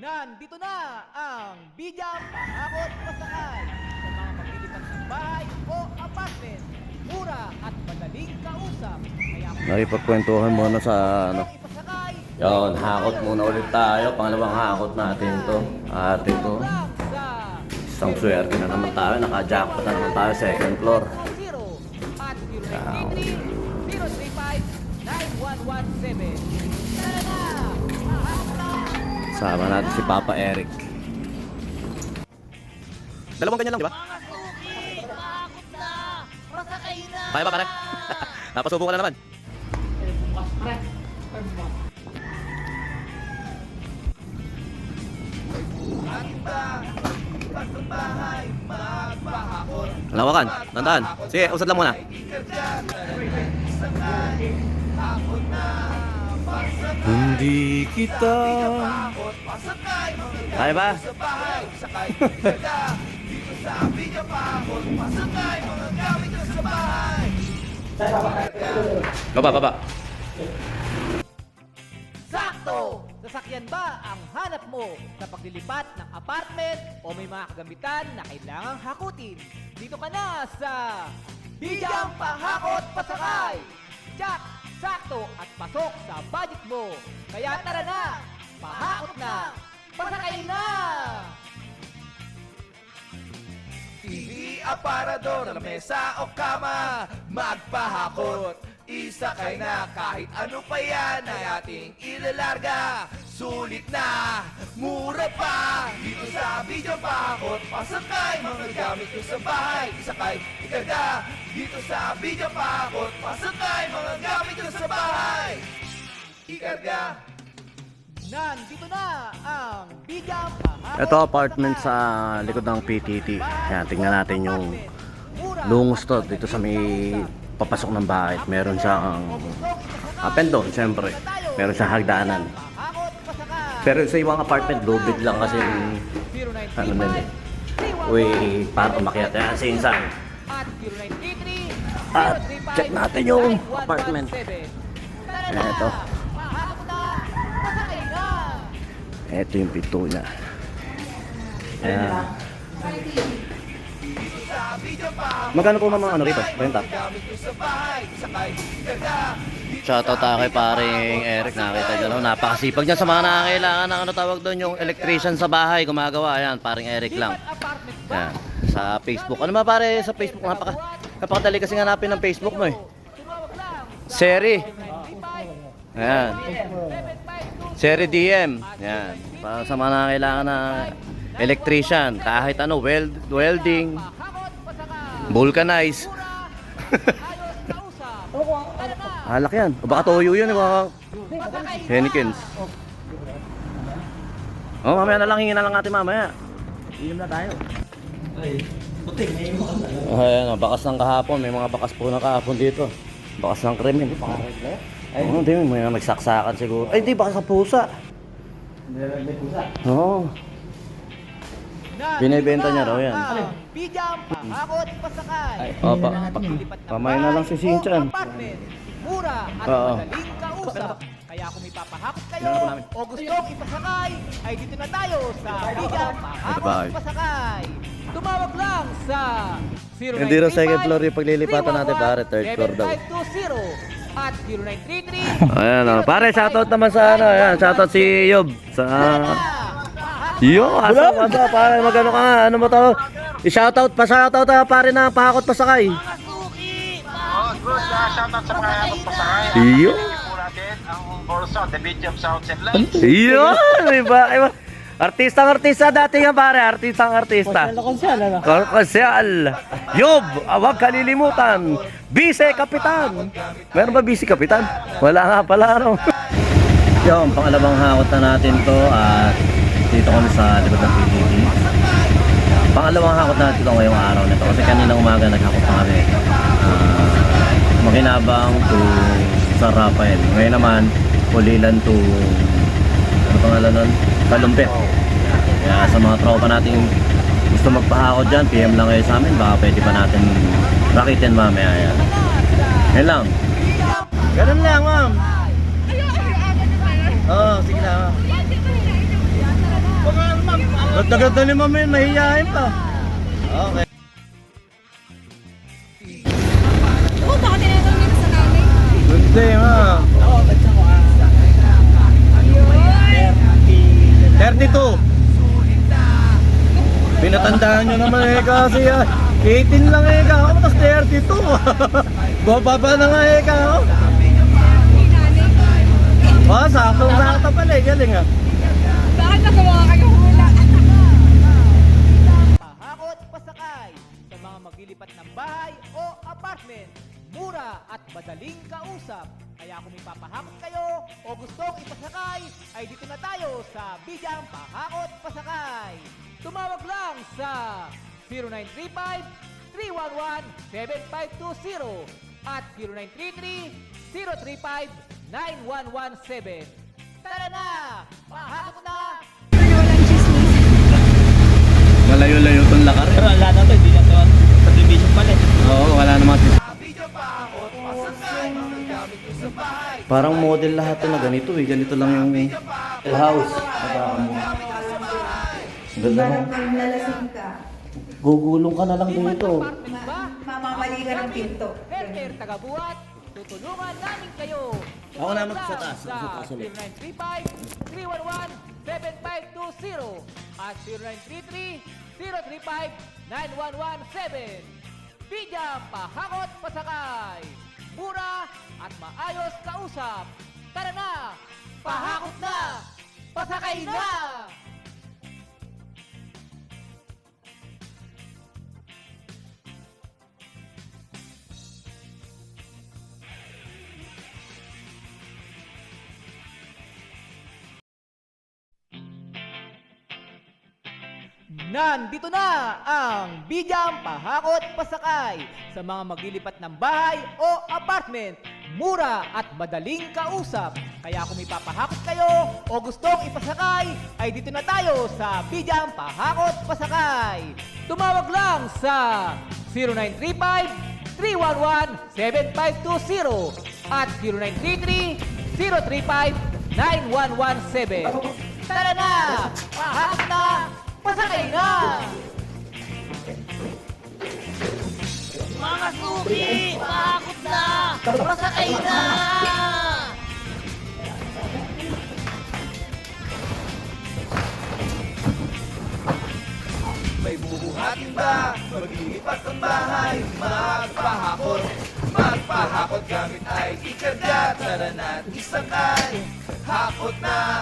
Nandito na ang bidyang pangakot pasakay sa mga maglilipat ng bahay o apartment. Mura at madaling kausap. Kaya Nakipagkwentuhan muna sa ano. ipasakay, Yun, hakot muna ulit tayo. Pangalawang hakot natin to. At ito, lang sa isang swerte na naman tayo. Naka-jackpot na naman tayo, second floor. 0 at 0933-035-9117. Tara na! Pahakot na! Sama natin si Papa Eric. Dalawang ganyan lang, di ba? Mga suki! Pahakot na! Pasakay na! Kaya ba, pare? Napasubo ka na naman. Lawakan, tandaan. Sige, usad lang muna. Hindi kita. Kaya ba? Baba. Sakto! Sasakyan ba ang hanap mo sa paglilipat ng apartment o may mga kagamitan na kailangang hakutin? Dito ka na sa Bidyang Pahakot Pasakay! Jack, sakto at pasok sa budget mo. Kaya tara na! Pahakot na! Pasakay na! TV, aparador, lamesa o kama, magpahakot. Isakay na kahit ano pa yan ay ating ilalarga. Sulit na, mura pa. Dito sa Bidyang Pahakot, pasakay mga gamit nyo sa bahay. Isakay, ikarga. Dito sa Bidyang Pahakot, pasakay mga gamit nyo sa bahay. Ikarga. Nandito na ang Bidyang Pahakot Ito apartment sa likod ng PTT. Yan, tingnan natin yung lungos to dito sa may papasok ng bahay. Meron siyang apendo, siyempre. Meron siyang hagdanan. Pero sa ibang apartment, lubid lang kasi ano na eh. Uy, para umakyat. Yan, sinsan. At check natin yung apartment. Ayan, ito. Ito yung pinto niya. Ayan. Magkano po mga ano rito? Renta? Shoutout tayo kay paring Eric. Nakita dyan. Napakasipag niya sa mga nakakailangan ng ano tawag doon, yung electrician sa bahay. Gumagawa. Ayan, paring Eric lang. Ayan. Sa Facebook. Ano ba pare sa Facebook? Napakadali kasi hanapin ng Facebook mo eh. Seri. Ayan. Seri DM. Ayan. Para sa mga nakakailangan na electrician. Kahit ano, welding, vulcanize. Halak yan. O baka toyo yun. Baka Hennikens. Oh, mamaya na lang. Hingin na lang natin mamaya. Inom na tayo. Ay, puting, may inom ka na. Ayan, bakas ng kahapon. May mga bakas po na kahapon dito. Bakas ng krimen. Ay, hindi. May mga nagsaksakan siguro. Ay, hindi. Bakas ng pusa. May pusa. Oo. Binibenta niya raw yan. Bidyang Pahakot Pasakay. Oh, pamay na lang si Sinchan. Mura at Oo. madaling kausap. Kaya kung may papahakot kayo o gustong ipasakay, ay dito na tayo sa Bidyang Pahakot Pasakay. Tumawag lang sa 0935 Hindi raw second floor yung paglilipatan natin pare, third floor daw. 7520 at 0933. Ayan o. Pare, shoutout naman sa ano. Ayan, shoutout si Yob. Sa... Yo, asa pare, magano ka nga. Ano mo to? I-shoutout pa, shoutout na pare na pahakot pasakay. Shoutout sa mga pasakay. Iyo. Po natin ang Borso, the Beach of Sounds and Lights. Iyo, iba. Artista dati yan pare, artista. Konsyal, ano? Konsyal. Yob, wag kalilimutan. Vice Kapitan. Meron ba Vice Kapitan? Wala nga pala ano. Yung pangalawang hakot na natin to at dito kami sa likod ng PTT. Pangalawang hakot na dito ngayong araw nito kasi kaninang umaga naghakot pa kami. Makinabang to San Rafael. Ngayon naman, Pulilan to ano pangalan nun? Kalumpit. Kaya sa mga tropa natin gusto magpahakot dyan, PM lang kayo sa amin. Baka pwede pa natin rakitin mamaya. Yan. Yan lang. Ganun lang, ma'am. Oo, sige na. ganda ni Mami, mahihayin pa. Okay. Oo, baka tinatanong nila sa nanay. Hindi, ma. Oo, ba't siya mo 32. Pinatandaan nyo naman kasi 18 lang ako, tapos 32. Bababa na nga ako. Hey, nanay. Sakto pala galing Bakit nagawa kayo hula? Pahakot pasakay sa mga maglilipat ng bahay o apartment. Mura at madaling kausap. Kaya kung may papahakot kayo o gustong ipasakay, ay dito na tayo sa Bidyang Pahakot Pasakay. Tumawag lang sa 0935-311-7520 at 0933-035-9117. Tara na! Pahakot na! Walang chismis. Malayo-layo itong lakar. Pero wala na to, hindi na to. Sa division pala. Oo, wala naman. Video pahakot, pasakay, mga gamit nyo sa bahay. Parang model lahat to na ganito ganito lang yung house. Ganda mo. Parang lalasing ka. Gugulong ka na lang Lipat dito. apartment ba? Mamamali ka ng pinto. Healthcare Tagabuhat, tutulungan namin kayo. Ako naman Tumawag sa lang taas, sa taas ulit. 0935-311-7520 at 0933-035-9117. Bidyang Pahakot Pasakay. Mura at maayos kausap. Tara na! Pahakot na! Pasakay na! Nandito na ang Bidyang Pahakot Pasakay sa mga maglilipat ng bahay o apartment. Mura at madaling kausap. Kaya kung may papahakot kayo o gustong ipasakay, ay dito na tayo sa Bidyang Pahakot Pasakay. Tumawag lang sa 0935-311-7520 at 0933-035-9117. Tara na! Pahakot na! Pasakay na! Mga suki! Pahakot na! Pasakay na! May bubuhatin ba? Maglilipat ng bahay, magpahakot. Magpahakot gamit ay ikarga. Tara na't isakay. Hakot na,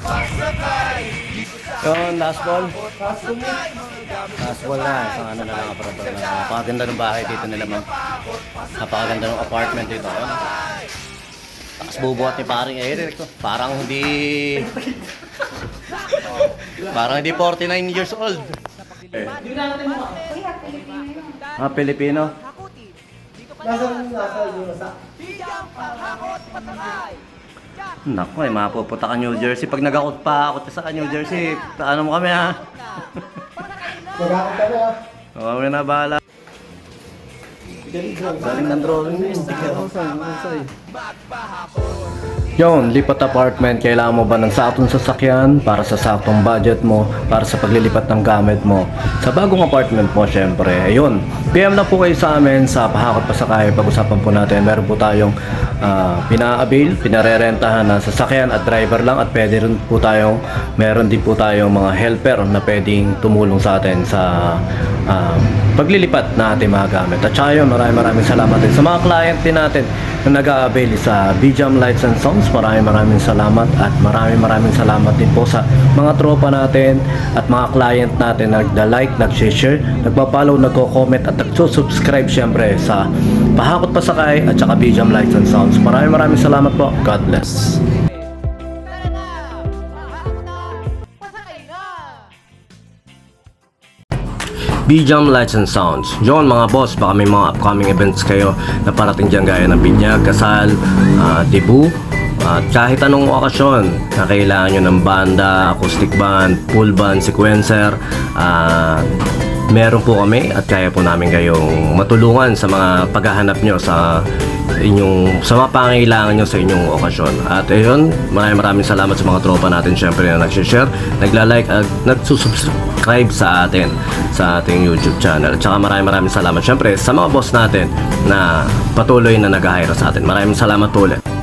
pasakay. Dito sa Yun, last ball. pasakay, mga gamit Last ball na. Isang ano na lang aparador na. Napakaganda ng bahay dito nila, ma'am. Napakaganda ng apartment dito. Tapos bubuhat ni paring Eric. Parang hindi... Parang hindi 49 years old. Kuya, Pilipino. Hakutin. Dito ka na sa Bidyang Pahakot Pasakay. Naku, mapupunta ka New Jersey. Pag nag-out pa ako sa New Jersey, ano mo kami ha? Oo, kami na bahala. Galing ng drawing mo. Yon, lipat apartment. Kailangan mo ba ng saktong sasakyan para sa saktong budget mo, para sa paglilipat ng gamit mo? Sa bagong apartment mo, syempre. Ayun, PM na po kayo sa amin sa Pahakot Pasakay. Pag-usapan po natin, meron po tayong pina-avail, pinarerentahan na sasakyan at driver lang, at pwede rin po tayong, meron din po tayong mga helper na pwedeng tumulong sa atin sa paglilipat na ating mga gamit. At saka yun, maraming salamat din sa mga client din natin na nag-a-avail sa BJAM Lights and Sounds. Maraming salamat, at maraming salamat din po sa mga tropa natin at mga client natin na nagda-like, nag-share, nagpa-follow, nagko-comment at nagsusubscribe syempre sa Pahakot Pasakay at saka BJAM Lights and Sounds. Maraming salamat po. God bless. Tara na! Pahakot na! Pasakay na! BJAM Lights and Sounds. Yon mga boss, baka may mga upcoming events kayo na parating dyan gaya ng binyag, kasal, debut, at kahit anong okasyon na kailangan nyo ng banda, acoustic band, full band, sequencer, meron po kami at kaya po namin kayong matulungan sa mga paghahanap nyo sa mga pangailangan nyo sa inyong okasyon. At ayun, maraming salamat sa mga tropa natin syempre na nag-share, nagla-like at nagsusubscribe sa atin sa ating YouTube channel. At saka maraming salamat syempre sa mga boss natin na patuloy na nag-hire sa atin. Maraming salamat po ulit.